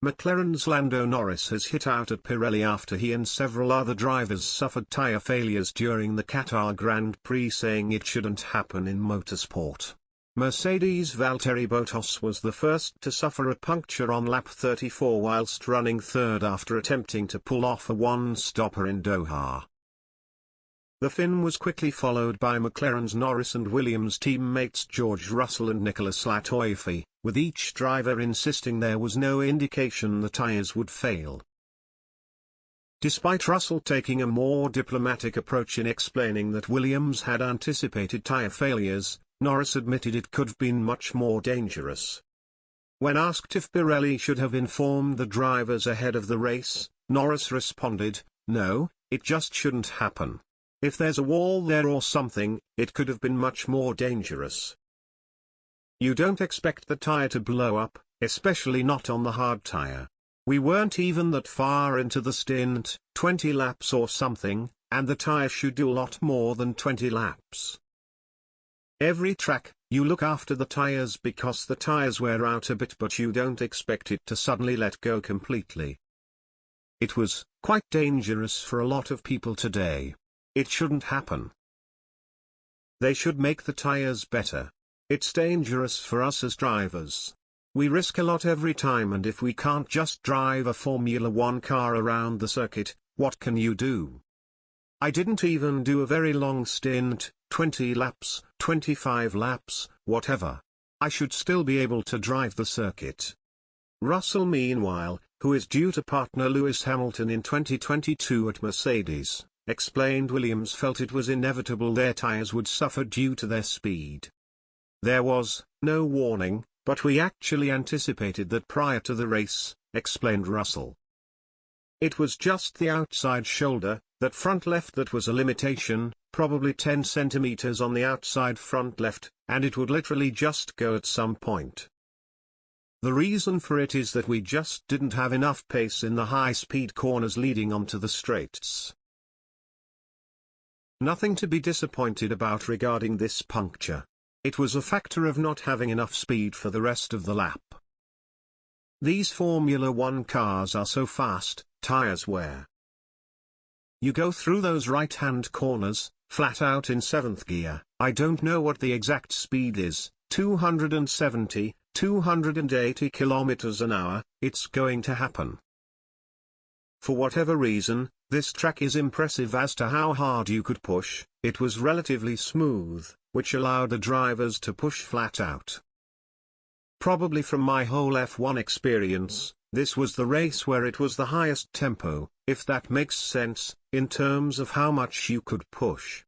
McLaren's Lando Norris has hit out at Pirelli after he and several other drivers suffered tyre failures during the Qatar Grand Prix, saying it shouldn't happen in motorsport. Mercedes' Valtteri Bottas was the first to suffer a puncture on lap 34 whilst running third after attempting to pull off a one-stopper in Doha. The Finn was quickly followed by McLaren's Norris and Williams teammates George Russell and Nicolas Latifi, with each driver insisting there was no indication the tyres would fail. Despite Russell taking a more diplomatic approach in explaining that Williams had anticipated tyre failures, Norris admitted it could have been much more dangerous. When asked if Pirelli should have informed the drivers ahead of the race, Norris responded, "No, it just shouldn't happen. If there's a wall there or something, it could have been much more dangerous. You don't expect the tyre to blow up, especially not on the hard tyre. We weren't even that far into the stint, 20 laps or something, and the tyre should do a lot more than 20 laps. Every track, you look after the tyres because the tyres wear out a bit, but you don't expect it to suddenly let go completely. It was quite dangerous for a lot of people today. It shouldn't happen. They should make the tyres better. It's dangerous for us as drivers. We risk a lot every time, and if we can't just drive a Formula One car around the circuit, what can you do? I didn't even do a very long stint, 20 laps, 25 laps, whatever. I should still be able to drive the circuit." Russell, meanwhile, who is due to partner Lewis Hamilton in 2022 at Mercedes, explained Williams felt it was inevitable their tyres would suffer due to their speed. "There was no warning, but we actually anticipated that prior to the race," explained Russell. "It was just the outside shoulder, that front left, that was a limitation, probably 10 centimeters on the outside front left, and it would literally just go at some point. The reason for it is that we just didn't have enough pace in the high-speed corners leading onto the straights. Nothing to be disappointed about regarding this puncture. It was a factor of not having enough speed for the rest of the lap. These Formula One cars are so fast, tyres wear. You go through those right-hand corners, flat out in 7th gear, I don't know what the exact speed is, 270, 280 kilometers an hour, it's going to happen. For whatever reason, this track is impressive as to how hard you could push. It was relatively smooth, which allowed the drivers to push flat out. Probably from my whole F1 experience, this was the race where it was the highest tempo, if that makes sense, in terms of how much you could push.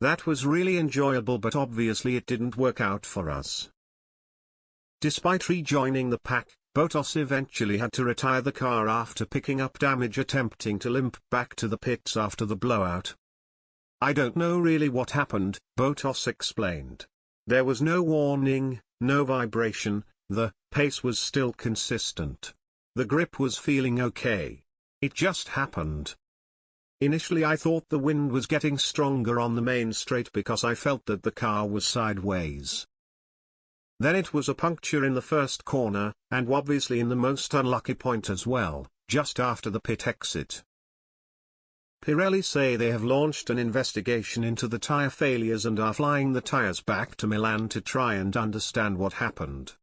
That was really enjoyable, but obviously it didn't work out for us." Despite rejoining the pack, Bottas eventually had to retire the car after picking up damage attempting to limp back to the pits after the blowout. "I don't know really what happened," Bottas explained. "There was no warning, no vibration, the pace was still consistent. The grip was feeling okay. It just happened. Initially I thought the wind was getting stronger on the main straight because I felt that the car was sideways. Then it was a puncture in the first corner, and obviously in the most unlucky point as well, just after the pit exit." Pirelli say they have launched an investigation into the tyre failures and are flying the tyres back to Milan to try and understand what happened.